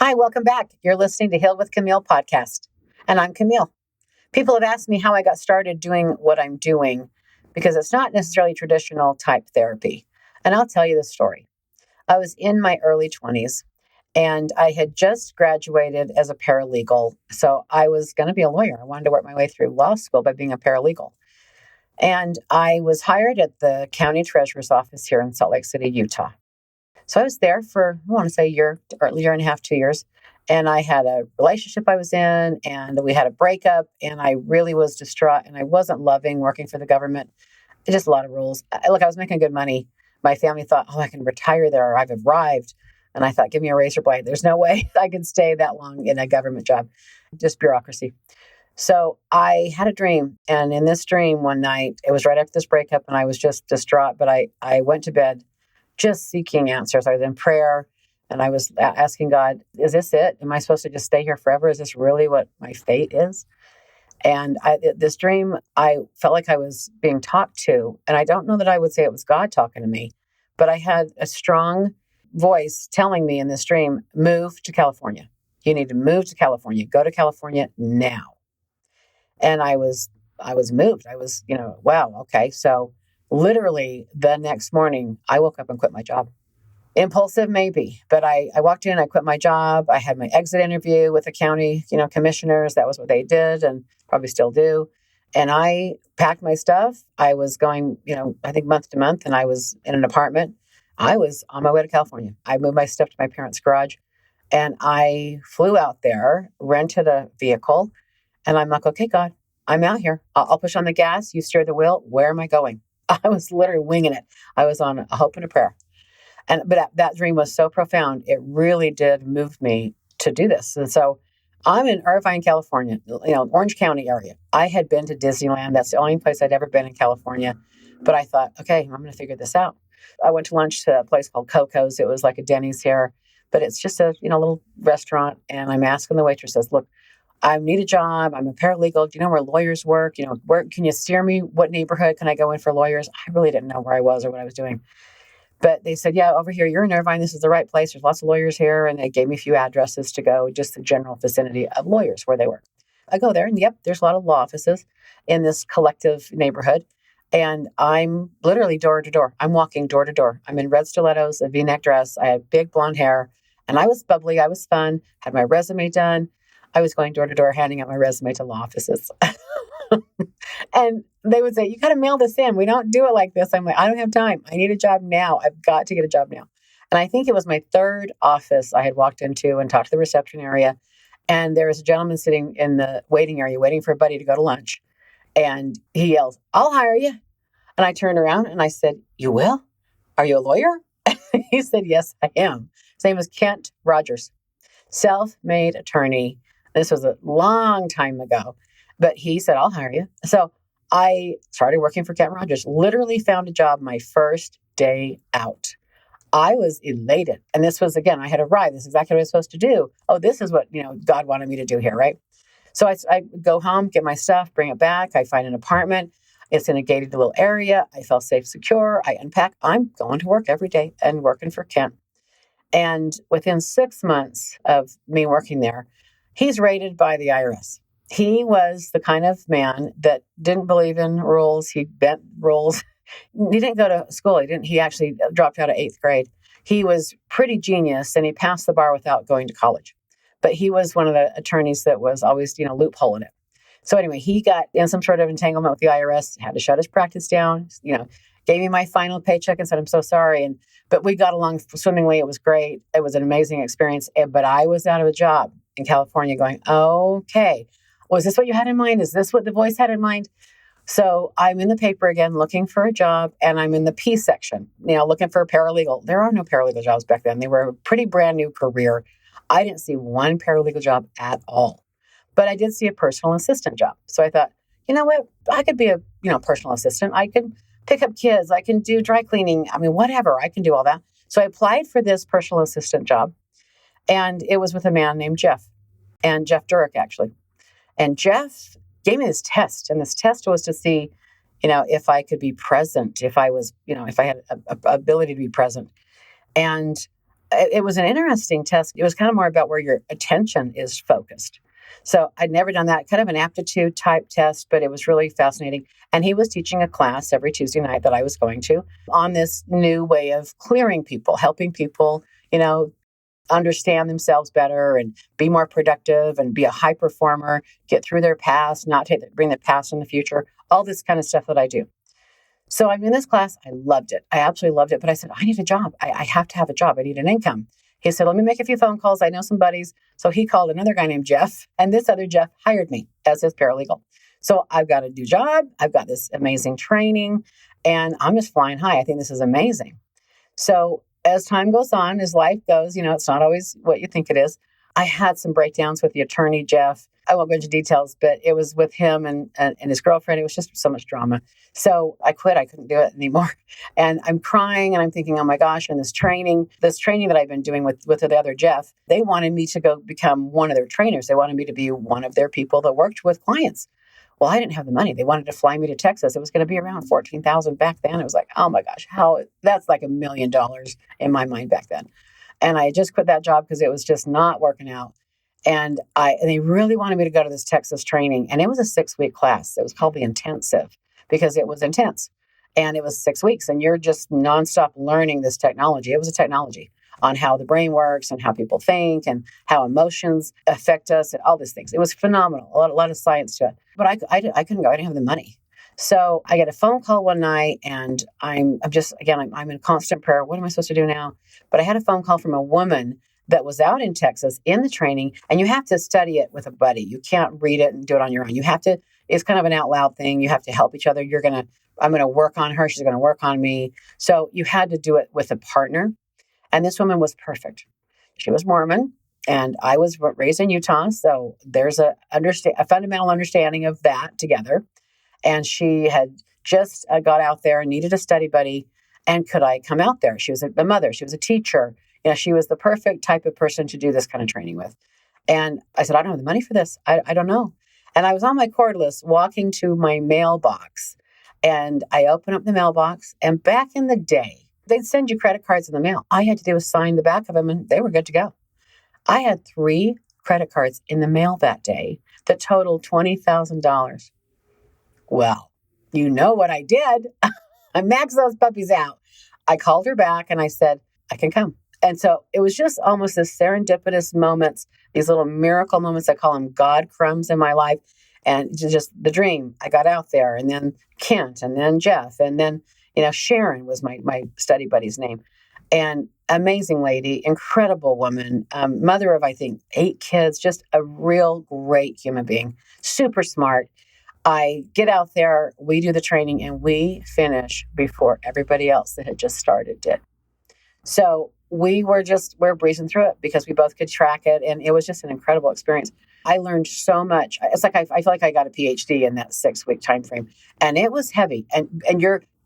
Hi, welcome back. You're listening to Heal with Kimile podcast, and I'm Kimile. People have asked me how I got started doing what I'm doing because it's not necessarily traditional type therapy. And I'll tell you the story. I was in my early 20s and I had just graduated as a paralegal. So I was going to be a lawyer. I wanted to work my way through law school by being a paralegal. And I was hired at the county treasurer's office here in Salt Lake City, Utah. So I was there for, I want to say a year or a year and a half, 2 years. And I had a relationship I was in, and we had a breakup, and I really was distraught, and I wasn't loving working for the government. Just a lot of rules. Look, I was making good money. My family thought, I can retire there. I've arrived. And I thought, give me a razor blade. There's no way I can stay that long in a government job. Just bureaucracy. So I had a dream. And in this dream one night, it was right after this breakup, and I was just distraught. But I went to bed just seeking answers. I was in prayer and I was asking God, is this it? Am I supposed to just stay here forever? Is this really what my fate is? And this dream, I felt like I was being talked to. And I don't know that I would say it was God talking to me, but I had a strong voice telling me in this dream, move to California. You need to move to California. Go to California now. And I was moved. I was, wow, okay. So literally the next morning, I woke up and quit my job. Impulsive, maybe, but I walked in, I quit my job. I had my exit interview with the county, commissioners. That was what they did and probably still do. And I packed my stuff. I was going, I think month to month, and I was in an apartment. I was on my way to California. I moved my stuff to my parents' garage and I flew out there, rented a vehicle, and I'm like, okay, God, I'm out here. I'll push on the gas. You steer the wheel. Where am I going? I was literally winging it. I was on a hope and a prayer. But that dream was so profound. It really did move me to do this. And so I'm in Irvine, California, Orange County area. I had been to Disneyland. That's the only place I'd ever been in California. But I thought, okay, I'm going to figure this out. I went to lunch to a place called Coco's. It was like a Denny's here, but it's just a little restaurant. And I'm asking the waitresses, look, I need a job. I'm a paralegal. Do you know where lawyers work? Where can you steer me? What neighborhood can I go in for lawyers? I really didn't know where I was or what I was doing. But they said, yeah, over here, you're in Irvine. This is the right place. There's lots of lawyers here. And they gave me a few addresses to go, just the general vicinity of lawyers where they work. I go there and yep, there's a lot of law offices in this collective neighborhood. And I'm literally door to door. I'm walking door to door. I'm in red stilettos, a V-neck dress. I had big blonde hair and I was bubbly. I was fun, had my resume done. I was going door to door, handing out my resume to law offices. And they would say, you got to mail this in. We don't do it like this. I'm like, I don't have time. I need a job now. I've got to get a job now. And I think it was my third office I had walked into and talked to the reception area. And there was a gentleman sitting in the waiting area, waiting for a buddy to go to lunch. And he yells, I'll hire you. And I turned around and I said, you will? Are you a lawyer? He said, yes, I am. His name was Kent Rogers, self-made attorney. This was a long time ago. But he said, I'll hire you. So I started working for Kent Rogers, literally found a job my first day out. I was elated. And this was, again, I had arrived. This is exactly what I was supposed to do. Oh, this is what, God wanted me to do here, right? So I go home, get my stuff, bring it back. I find an apartment. It's in a gated little area. I felt safe, secure. I unpack. I'm going to work every day and working for Kent. And within 6 months of me working there, he's rated by the IRS. He was the kind of man that didn't believe in rules. He bent rules. He didn't go to school. He actually dropped out of 8th grade. He was pretty genius and he passed the bar without going to college. But he was one of the attorneys that was always, loopholing it. So anyway, he got in some sort of entanglement with the IRS, had to shut his practice down, gave me my final paycheck and said, I'm so sorry. But we got along swimmingly. It was great. It was an amazing experience. But I was out of a job in California going, okay. Was this what you had in mind? Is this what the voice had in mind? So I'm in the paper again, looking for a job, and I'm in the P section, looking for a paralegal. There are no paralegal jobs back then. They were a pretty brand new career. I didn't see one paralegal job at all, but I did see a personal assistant job. So I thought, you know what? I could be a, personal assistant. I could pick up kids. I can do dry cleaning. Whatever. I can do all that. So I applied for this personal assistant job, and it was with a man named Jeff, and Jeff Durek, actually. And Jeff gave me this test, and this test was to see, if I could be present, if I was, if I had a ability to be present. And it was an interesting test. It was kind of more about where your attention is focused. So I'd never done that, kind of an aptitude type test, but it was really fascinating. And he was teaching a class every Tuesday night that I was going to on this new way of clearing people, helping people, understand themselves better and be more productive and be a high performer, get through their past, bring the past in the future, all this kind of stuff that I do. So I'm in this class. I loved it. I absolutely loved it. But I said, I need a job. I have to have a job. I need an income. He said, let me make a few phone calls. I know some buddies. So he called another guy named Jeff, and this other Jeff hired me as his paralegal. So I've got a new job. I've got this amazing training, and I'm just flying high. I think this is amazing. So as time goes on, as life goes, it's not always what you think it is. I had some breakdowns with the attorney, Jeff. I won't go into details, but it was with him and his girlfriend. It was just so much drama. So I quit. I couldn't do it anymore. And I'm crying and I'm thinking, oh my gosh, and this training that I've been doing with the other Jeff, they wanted me to go become one of their trainers. They wanted me to be one of their people that worked with clients. Well, I didn't have the money. They wanted to fly me to Texas. It was going to be around $14,000 back then. It was like, oh my gosh, that's like $1 million in my mind back then. And I just quit that job because it was just not working out. And they really wanted me to go to this Texas training. And it was a 6-week class. It was called the intensive because it was intense. And it was 6 weeks. And you're just nonstop learning this technology. It was a technology on how the brain works and how people think and how emotions affect us and all these things. It was phenomenal. A lot of science to it. But I couldn't go. I didn't have the money. So I get a phone call one night and I'm in constant prayer. What am I supposed to do now? But I had a phone call from a woman that was out in Texas in the training, and you have to study it with a buddy. You can't read it and do it on your own. It's kind of an out loud thing. You have to help each other. I'm going to work on her. She's going to work on me. So you had to do it with a partner. And this woman was perfect. She was Mormon and I was raised in Utah. So there's a fundamental understanding of that together. And she had just got out there and needed a study buddy. And could I come out there? She was a mother. She was a teacher. She was the perfect type of person to do this kind of training with. And I said, I don't have the money for this. I don't know. And I was on my cordless walking to my mailbox. And I opened up the mailbox. And back in the day, they'd send you credit cards in the mail. All I had to do was sign the back of them and they were good to go. I had 3 credit cards in the mail that day that totaled $20,000. Well, you know what I did? I maxed those puppies out. I called her back and I said, I can come. And so it was just almost this serendipitous moments, these little miracle moments. I call them God crumbs in my life. And just the dream. I got out there and then Kent and then Jeff and then, Sharon was my study buddy's name. And amazing lady, incredible woman, mother of, I think, 8 kids, just a real great human being, super smart. I get out there, we do the training, and we finish before everybody else that had just started did. So we're breezing through it because we both could track it. And it was just an incredible experience. I learned so much. It's like I feel like I got a PhD in that 6-week time frame. And it was heavy. And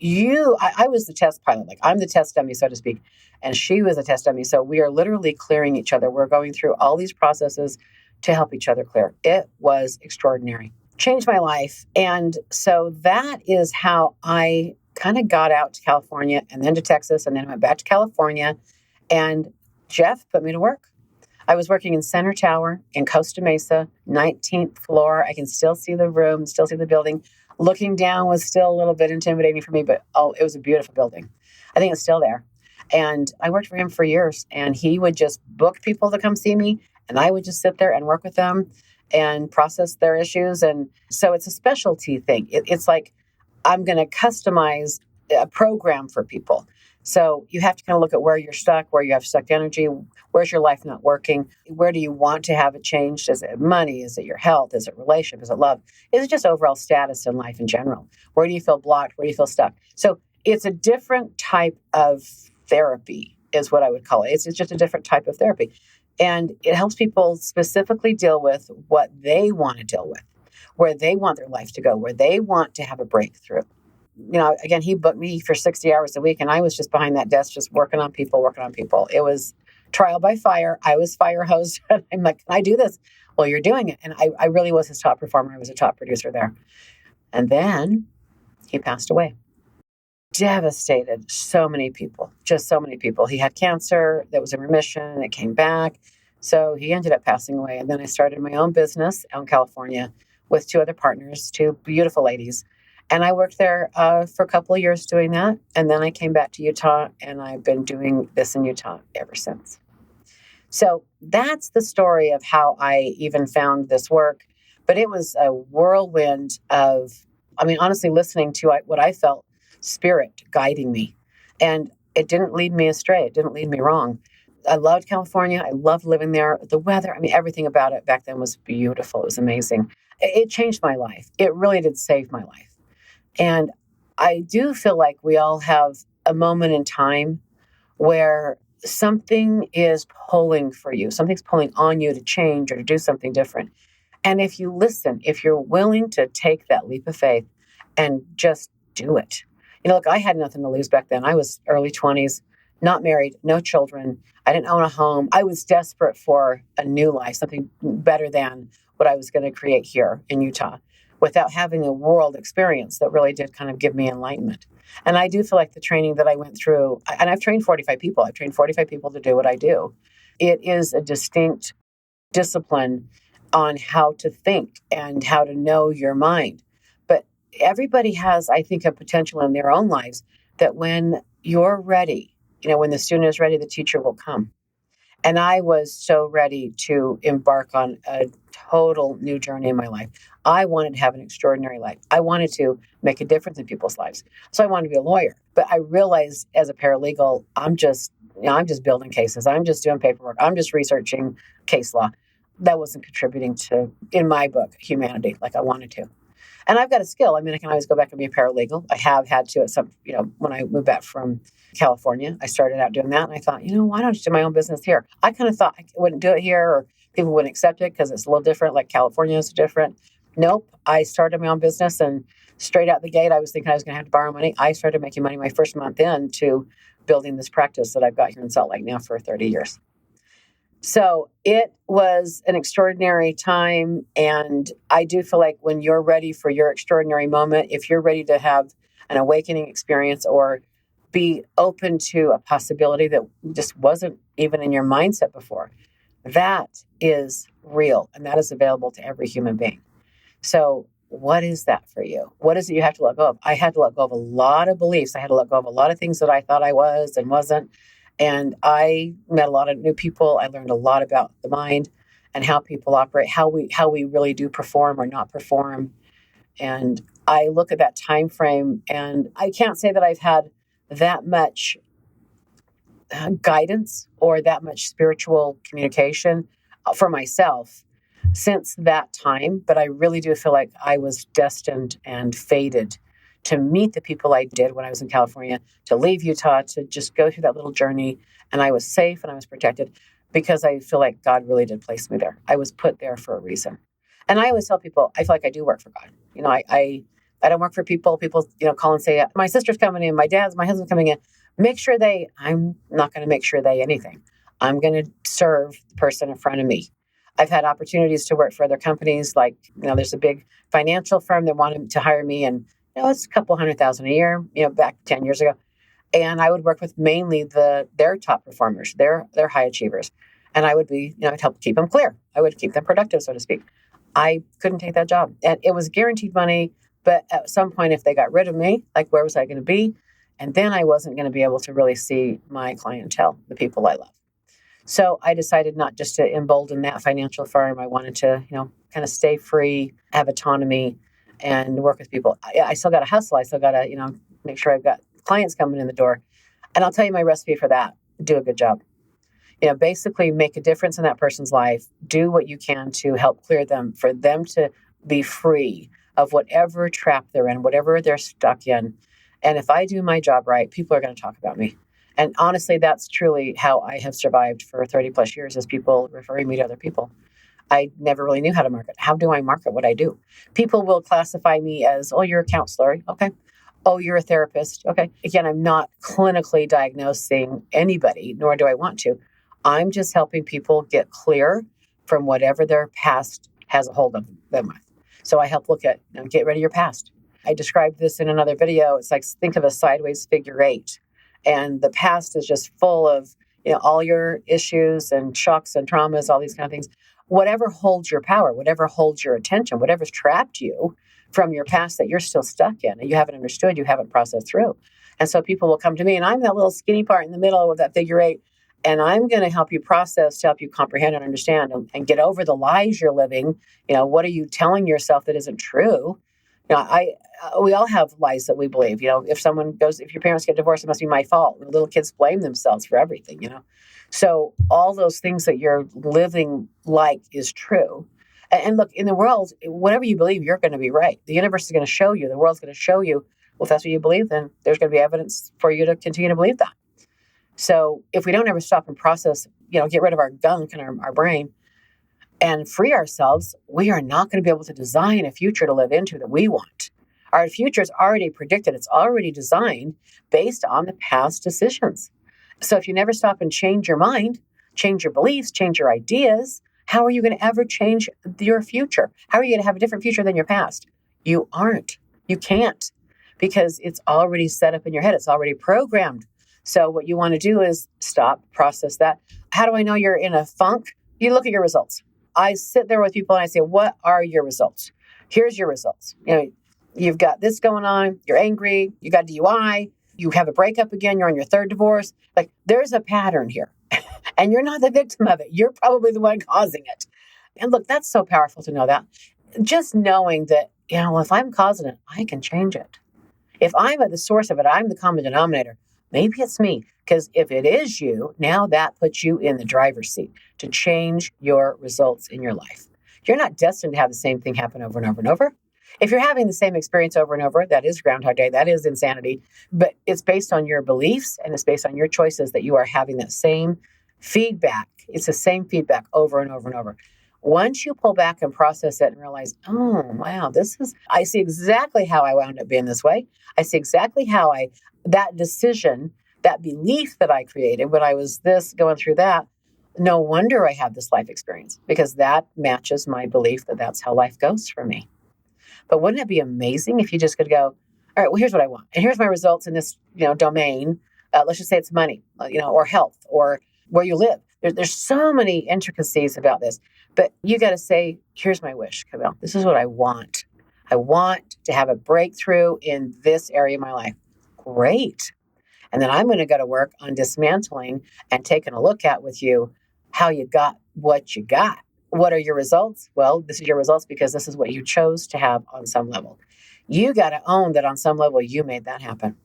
I was the test pilot. Like I'm the test dummy, so to speak. And she was a test dummy. So we are literally clearing each other. We're going through all these processes to help each other clear. It was extraordinary. Changed my life. And so that is how I kind of got out to California and then to Texas and then went back to California. And Jeff put me to work. I was working in Center Tower in Costa Mesa, 19th floor. I can still see the room, still see the building. Looking down was still a little bit intimidating for me, but it was a beautiful building. I think it's still there. And I worked for him for years, and he would just book people to come see me, and I would just sit there and work with them and process their issues. And so it's a specialty thing. It's like I'm going to customize a program for people. So you have to kind of look at where you're stuck, where you have stuck energy, where's your life not working, where do you want to have it changed? Is it money? Is it your health? Is it relationship? Is it love? Is it just overall status in life in general? Where do you feel blocked? Where do you feel stuck? So it's a different type of therapy is what I would call it. It's just a different type of therapy. And it helps people specifically deal with what they want to deal with, where they want their life to go, where they want to have a breakthrough. Again, he booked me for 60 hours a week, and I was just behind that desk, just working on people. It was trial by fire. I was fire hosed. I'm like, can I do this? Well, you're doing it. And I really was his top performer. I was a top producer there. And then he passed away. devastated so many people, just so many people. He had cancer that was in remission and it came back. So he ended up passing away. And then I started my own business out in California with two other partners, two beautiful ladies. And I worked there for a couple of years doing that. And then I came back to Utah and I've been doing this in Utah ever since. So that's the story of how I even found this work. But it was a whirlwind of, honestly, listening to what I felt spirit guiding me. And it didn't lead me astray. It didn't lead me wrong. I loved California. I loved living there. The weather, everything about it back then was beautiful. It was amazing. It changed my life. It really did save my life. And I do feel like we all have a moment in time where something is pulling for you. Something's pulling on you to change or to do something different. And if you listen, if you're willing to take that leap of faith and just do it. Look, I had nothing to lose back then. I was early 20s, not married, no children. I didn't own a home. I was desperate for a new life, something better than what I was going to create here in Utah, without having a world experience that really did kind of give me enlightenment. And I do feel like the training that I went through, and I've trained 45 people. I've trained 45 people to do what I do. It is a distinct discipline on how to think and how to know your mind. But everybody has, I think, a potential in their own lives that when you're ready, when the student is ready, the teacher will come. And I was so ready to embark on a total new journey in my life. I wanted to have an extraordinary life. I wanted to make a difference in people's lives. So I wanted to be a lawyer. But I realized as a paralegal, I'm just building cases. I'm just doing paperwork. I'm just researching case law. That wasn't contributing to, in my book, humanity like I wanted to. And I've got a skill. I can always go back and be a paralegal. I have had to at some, when I moved back from California, I started out doing that. And I thought, why don't I do my own business here? I kind of thought I wouldn't do it here or people wouldn't accept it because it's a little different, like California is different. Nope. I started my own business and straight out the gate, I was thinking I was going to have to borrow money. I started making money my first month into building this practice that I've got here in Salt Lake now for 30 years. So it was an extraordinary time. And I do feel like when you're ready for your extraordinary moment, if you're ready to have an awakening experience or be open to a possibility that just wasn't even in your mindset before, that is real and that is available to every human being. So what is that for you? What is it you have to let go of? I had to let go of a lot of beliefs. I had to let go of a lot of things that I thought I was and wasn't. And I met a lot of new people. I learned a lot about the mind and how people operate, how we really do perform or not perform. And I look at that time frame, and I can't say that I've had that much guidance or that much spiritual communication for myself since that time. But I really do feel like I was destined and fated to meet the people I did when I was in California, to leave Utah, to just go through that little journey. And I was safe and I was protected because I feel like God really did place me there. I was put there for a reason. And I always tell people, I feel like I do work for God. I don't work for people. People, call and say, my sister's coming in, my husband's coming in. I'm not going to make sure they anything. I'm going to serve the person in front of me. I've had opportunities to work for other companies. Like, there's a big financial firm that wanted to hire me, and it's a couple $100,000 a year, back 10 years ago. And I would work with mainly their top performers, their high achievers. And I would be, I'd help keep them clear. I would keep them productive, so to speak. I couldn't take that job. And it was guaranteed money. But at some point, if they got rid of me, like, where was I going to be? And then I wasn't going to be able to really see my clientele, the people I love. So I decided not just to embolden that financial firm. I wanted to, kind of stay free, have autonomy, and work with people. I still got to hustle. I still got to, make sure I've got clients coming in the door. And I'll tell you my recipe for that. Do a good job. Basically make a difference in that person's life. Do what you can to help clear them, for them to be free of whatever trap they're in, whatever they're stuck in. And if I do my job right, people are going to talk about me. And honestly, that's truly how I have survived for 30 plus years, is people referring me to other people. I never really knew how to market. How do I market what I do? People will classify me as, oh, you're a counselor. Okay. Oh, you're a therapist. Okay. Again, I'm not clinically diagnosing anybody, nor do I want to. I'm just helping people get clear from whatever their past has a hold of them with. So I help look at, get rid of your past. I described this in another video. It's like, think of a sideways figure eight. And the past is just full of, all your issues and shocks and traumas, all these kind of things. Whatever holds your power, whatever holds your attention, whatever's trapped you from your past that you're still stuck in and you haven't understood, you haven't processed through. And so people will come to me, and I'm that little skinny part in the middle of that figure eight. And I'm going to help you process, to help you comprehend and understand and get over the lies you're living. What are you telling yourself that isn't true? We all have lies that we believe. If your parents get divorced, it must be my fault. Little kids blame themselves for everything, So all those things that you're living like is true. And look, in the world, whatever you believe, you're going to be right. The universe is going to show you, the world's going to show you. Well, if that's what you believe, then there's going to be evidence for you to continue to believe that. So if we don't ever stop and process, get rid of our gunk in our brain and free ourselves, we are not going to be able to design a future to live into that we want. Our future is already predicted. It's already designed based on the past decisions. So if you never stop and change your mind, change your beliefs, change your ideas, how are you going to ever change your future? How are you going to have a different future than your past? You aren't. You can't, because it's already set up in your head. It's already programmed. So what you want to do is stop, process that. How do I know you're in a funk? You look at your results. I sit there with people and I say, what are your results? Here's your results. You've got this going on. You're angry. You got DUI. You have a breakup again. You're on your third divorce. Like, there's a pattern here. And you're not the victim of it. You're probably the one causing it. And look, that's so powerful to know that. Just knowing that, if I'm causing it, I can change it. If I'm at the source of it, I'm the common denominator. Maybe it's me. Because if it is you, now that puts you in the driver's seat to change your results in your life. You're not destined to have the same thing happen over and over and over. If you're having the same experience over and over, that is Groundhog Day, that is insanity. But it's based on your beliefs and it's based on your choices that you are having that same feedback. It's the same feedback over and over and over. Once you pull back and process it and realize, oh, wow, I see exactly how I wound up being this way. I see exactly how that decision, that belief that I created when I was going through that, no wonder I have this life experience, because that matches my belief that that's how life goes for me. But wouldn't it be amazing if you just could go, all right, well, here's what I want. And here's my results in this, domain. Let's just say it's money, or health, or where you live. There's so many intricacies about this. But you got to say, here's my wish, Kimile. This is what I want. I want to have a breakthrough in this area of my life. Great. And then I'm going to go to work on dismantling and taking a look at with you how you got what you got. What are your results? Well, this is your results because this is what you chose to have on some level. You got to own that on some level you made that happen.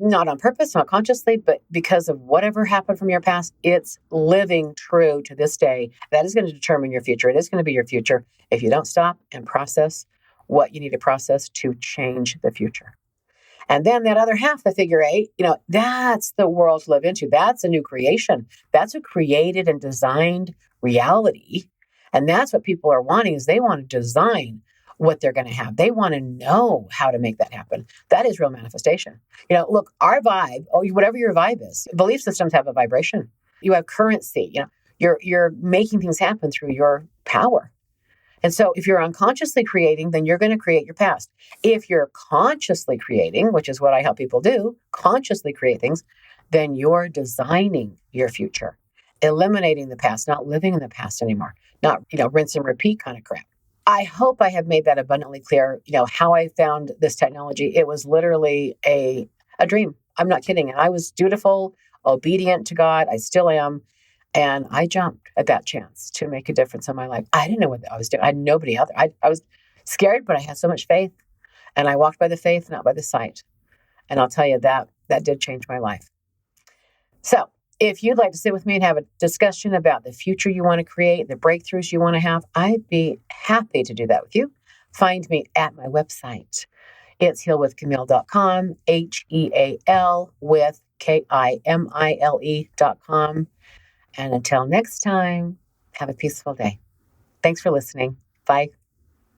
Not on purpose, not consciously, but because of whatever happened from your past, it's living true to this day. That is going to determine your future. It is going to be your future if you don't stop and process what you need to process to change the future. And then that other half, the figure eight, that's the world to live into. That's a new creation. That's a created and designed reality. And that's what people are wanting, is they want to design what they're going to have. They want to know how to make that happen. That is real manifestation. Look, our vibe, whatever your vibe is, belief systems have a vibration. You have currency. You're making things happen through your power. And so if you're unconsciously creating, then you're going to create your past. If you're consciously creating, which is what I help people do, consciously create things, then you're designing your future, eliminating the past, not living in the past anymore, not, rinse and repeat kind of crap. I hope I have made that abundantly clear, how I found this technology. It was literally a dream. I'm not kidding. And I was dutiful, obedient to God. I still am. And I jumped at that chance to make a difference in my life. I didn't know what I was doing. I had nobody out there. I was scared, but I had so much faith. And I walked by the faith, not by the sight. And I'll tell you that did change my life. So if you'd like to sit with me and have a discussion about the future you want to create, the breakthroughs you want to have, I'd be happy to do that with you. Find me at my website. It's healwithkimile.com, HEAL with KIMILE.com. And until next time, have a peaceful day. Thanks for listening. Bye.